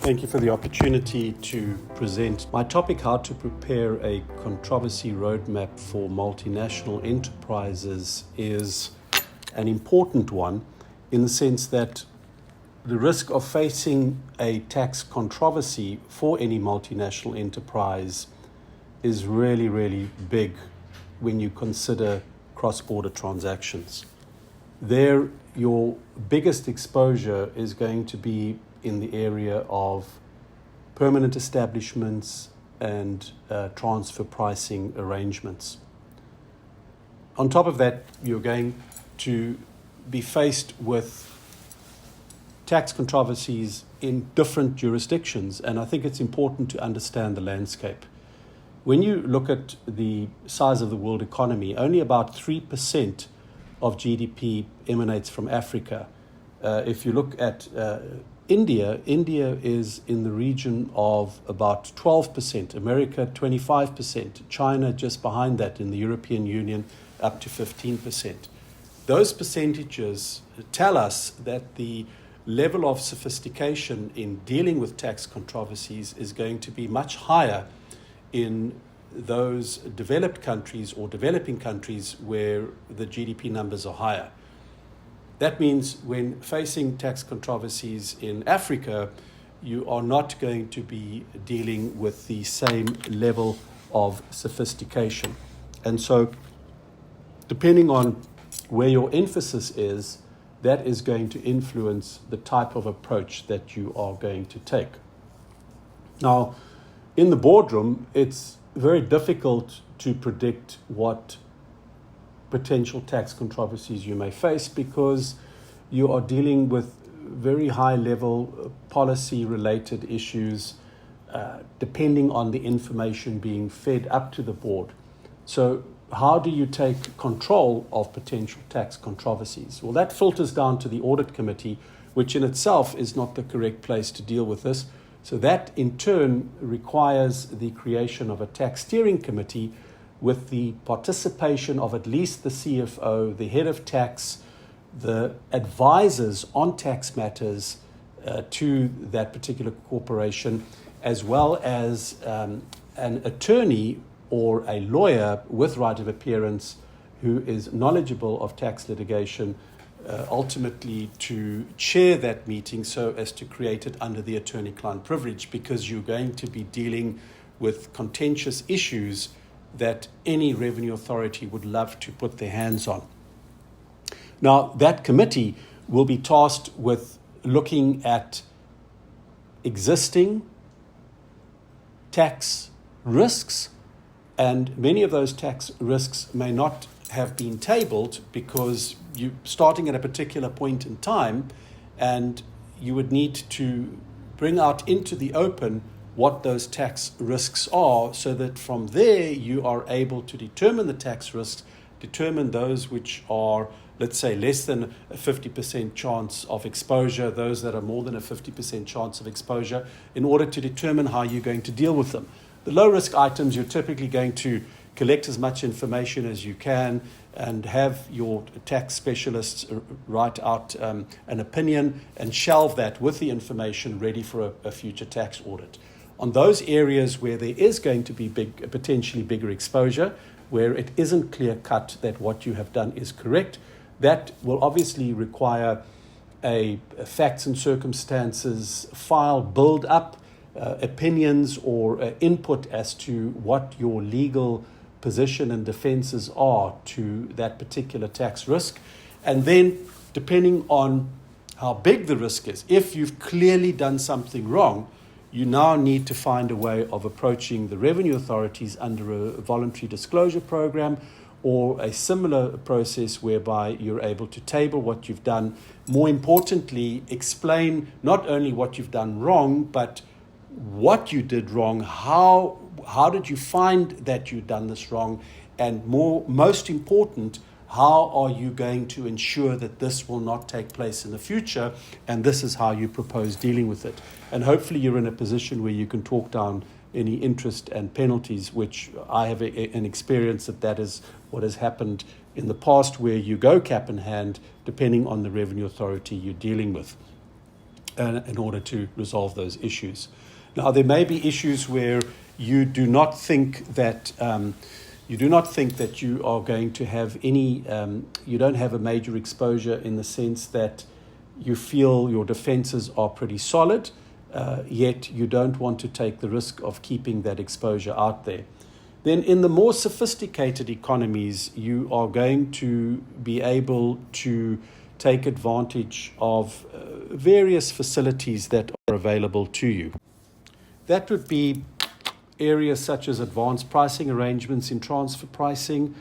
Thank you for the opportunity to present my topic, how to prepare a controversy roadmap for multinational enterprises, is an important one in the sense that the risk of facing a tax controversy for any multinational enterprise is really, really big when you consider cross-border transactions. There, your biggest exposure is going to be in the area of permanent establishments and transfer pricing arrangements. On top of that, you're going to be faced with tax controversies in different jurisdictions, and I think it's important to understand the landscape. When you look at the size of the world economy, only about 3% of GDP emanates from Africa. If you look at India is in the region of about 12%, America 25%, China just behind that, in the European Union up to 15%. Those percentages tell us that the level of sophistication in dealing with tax controversies is going to be much higher in those developed countries or developing countries where the GDP numbers are higher. That means when facing tax controversies in Africa, you are not going to be dealing with the same level of sophistication. And so, depending on where your emphasis is, that is going to influence the type of approach that you are going to take. Now, in the boardroom, it's very difficult to predict what potential tax controversies you may face because you are dealing with very high level policy related issues depending on the information being fed up to the board. So how do you take control of potential tax controversies? Well, that filters down to the audit committee, which in itself is not the correct place to deal with this. So that in turn requires the creation of a tax steering committee with the participation of at least the CFO, the head of tax, the advisors on tax matters to that particular corporation, as well as an attorney or a lawyer with right of appearance who is knowledgeable of tax litigation, ultimately to chair that meeting so as to create it under the attorney-client privilege, because you're going to be dealing with contentious issues that any revenue authority would love to put their hands on. Now, that committee will be tasked with looking at existing tax risks, and many of those tax risks may not have been tabled because you're starting at a particular point in time and you would need to bring out into the open what those tax risks are, so that from there you are able to determine the tax risks, determine those which are, let's say, less than a 50% chance of exposure, those that are more than a 50% chance of exposure, in order to determine how you're going to deal with them. The low-risk items, you're typically going to collect as much information as you can and have your tax specialists write out an opinion and shelve that with the information ready for a future tax audit. On those areas where there is going to be potentially bigger exposure, where it isn't clear-cut that what you have done is correct, that will obviously require a facts and circumstances file build-up, opinions or input as to what your legal position and defenses are to that particular tax risk. And then, depending on how big the risk is, if you've clearly done something wrong, you now need to find a way of approaching the revenue authorities under a voluntary disclosure program or a similar process whereby you're able to table what you've done. More importantly, explain not only what you've done wrong, but what you did wrong, how did you find that you've done this wrong, and most important, how are you going to ensure that this will not take place in the future, and this is how you propose dealing with it. And hopefully you're in a position where you can talk down any interest and penalties, which I have an experience that is what has happened in the past, where you go cap in hand depending on the revenue authority you're dealing with. in order to resolve those issues. Now, there may be issues where you do not think that you are going to have any, you don't have a major exposure in the sense that you feel your defenses are pretty solid, yet you don't want to take the risk of keeping that exposure out there. Then in the more sophisticated economies, you are going to be able to take advantage of various facilities that are available to you. That would be areas such as advanced pricing arrangements in transfer pricing.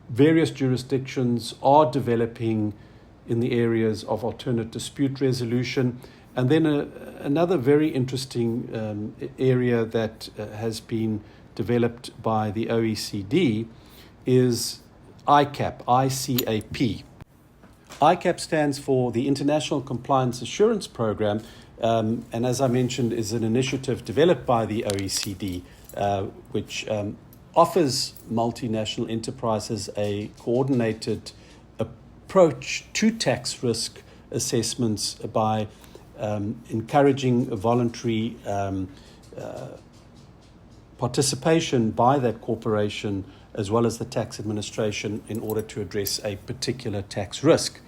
Various jurisdictions are developing in the areas of alternate dispute resolution. And then another very interesting area that has been developed by the OECD is ICAP, ICAP. ICAP stands for the International Compliance Assurance Program, and as I mentioned, is an initiative developed by the OECD, which offers multinational enterprises a coordinated approach to tax risk assessments by encouraging voluntary participation by that corporation as well as the tax administration in order to address a particular tax risk.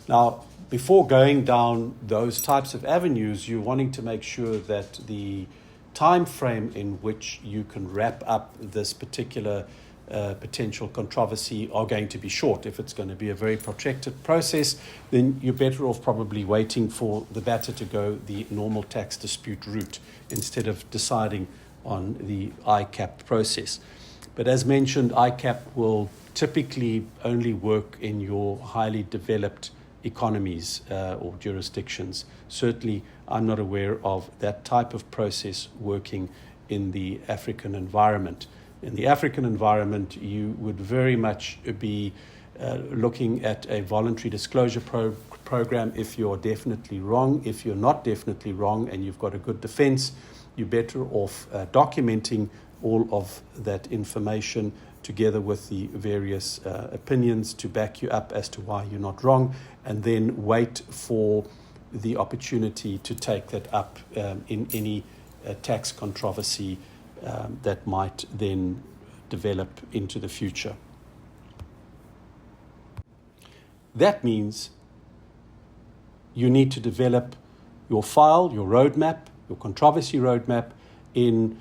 Now, before going down those types of avenues, you're wanting to make sure that the time frame in which you can wrap up this particular potential controversy are going to be short. If it's going to be a very protracted process, then you're better off probably waiting for the matter to go the normal tax dispute route instead of deciding on the ICAP process. But as mentioned, ICAP will typically only work in your highly developed economies or jurisdictions. Certainly, I'm not aware of that type of process working in the African environment. In the African environment, you would very much be looking at a voluntary disclosure program if you're definitely wrong. If you're not definitely wrong and you've got a good defense, you're better off documenting all of that information together with the various opinions to back you up as to why you're not wrong, and then wait for the opportunity to take that up in any tax controversy that might then develop into the future. That means you need to develop your file, your roadmap, your controversy roadmap in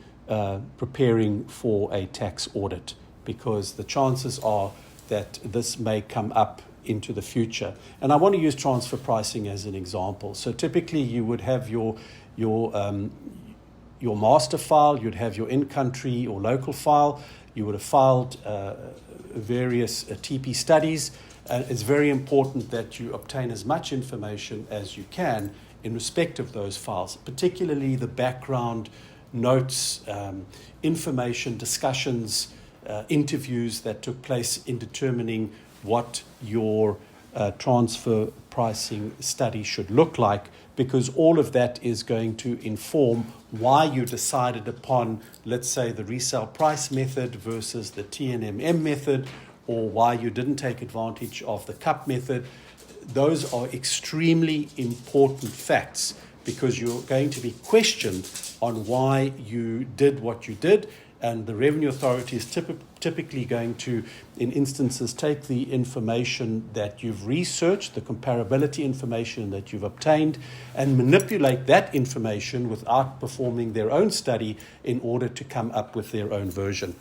preparing for a tax audit, because the chances are that this may come up into the future. And I want to use transfer pricing as an example. So typically you would have your master file, you'd have your in-country or local file, you would have filed various TP studies. It's very important that you obtain as much information as you can in respect of those files, particularly the background notes, information, discussions, interviews that took place in determining what your transfer pricing study should look like, because all of that is going to inform why you decided upon, let's say, the resale price method versus the TNMM method, or why you didn't take advantage of the CUP method. Those are extremely important facts, because you're going to be questioned on why you did what you did, and the Revenue Authority is typically going to, in instances, take the information that you've researched, the comparability information that you've obtained, and manipulate that information without performing their own study in order to come up with their own version.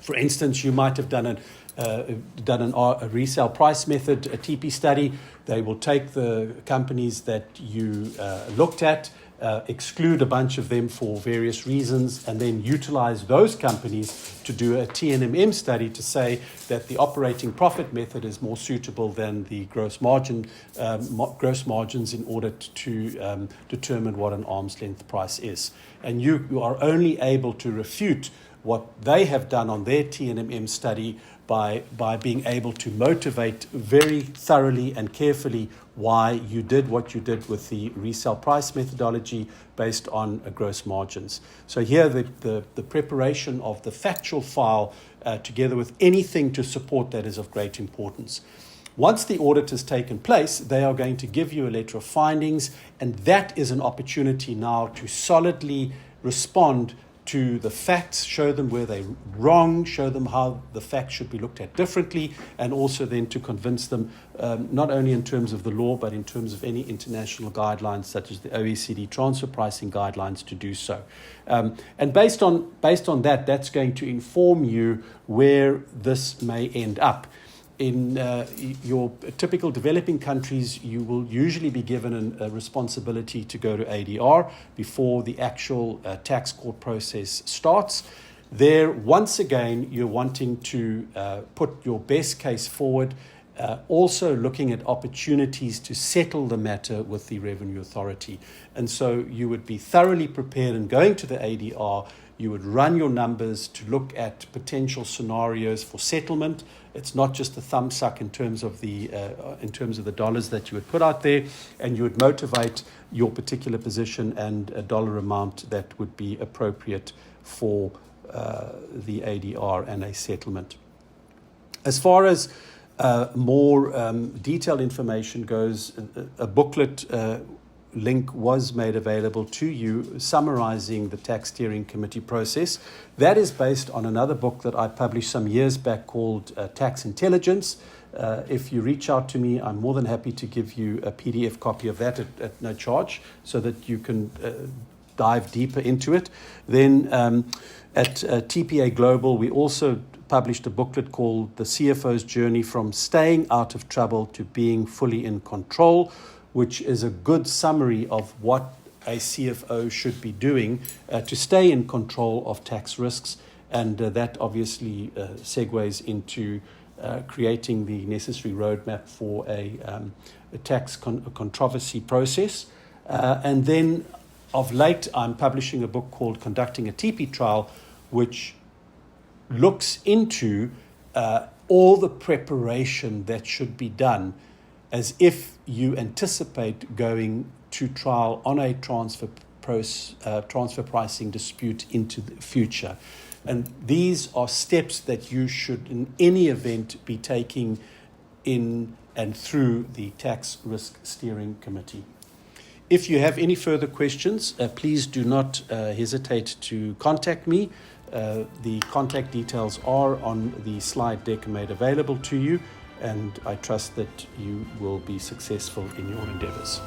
For instance, you might have done a resale price method, a TP study. They will take the companies that you looked at, exclude a bunch of them for various reasons, and then utilize those companies to do a TNMM study to say that the operating profit method is more suitable than the gross margins in order to determine what an arm's length price is. And you are only able to refute what they have done on their TNMM study by being able to motivate very thoroughly and carefully why you did what you did with the resale price methodology based on gross margins. So here the preparation of the factual file together with anything to support that is of great importance. Once the audit has taken place, they are going to give you a letter of findings, and that is an opportunity now to solidly respond to the facts, show them where they're wrong, show them how the facts should be looked at differently, and also then to convince them, not only in terms of the law, but in terms of any international guidelines, such as the OECD transfer pricing guidelines, to do so. And based on that, that's going to inform you where this may end up. In your typical developing countries, you will usually be given a responsibility to go to ADR before the actual tax court process starts. There, once again, you're wanting to put your best case forward, also looking at opportunities to settle the matter with the Revenue Authority. And so you would be thoroughly prepared in going to the ADR. You would run your numbers to look at potential scenarios for settlement. It's not just a thumb suck in terms of the dollars that you would put out there, and you would motivate your particular position and a dollar amount that would be appropriate for the ADR and a settlement. As far as more detailed information goes, a booklet link was made available to you summarizing the tax steering committee process. That is based on another book that I published some years back called Tax Intelligence. If you reach out to me, I'm more than happy to give you a PDF copy of that at no charge, so that you can dive deeper into it. Then at TPA Global, we also published a booklet called The CFO's Journey from Staying Out of Trouble to Being Fully in Control, which is a good summary of what a CFO should be doing to stay in control of tax risks. And that obviously segues into creating the necessary roadmap for a tax controversy process. And then of late, I'm publishing a book called Conducting a TP Trial, which looks into all the preparation that should be done as if you anticipate going to trial on a transfer pricing dispute into the future. And these are steps that you should, in any event, be taking in and through the Tax Risk Steering Committee. If you have any further questions, please do not hesitate to contact me. The contact details are on the slide deck made available to you, and I trust that you will be successful in your endeavors.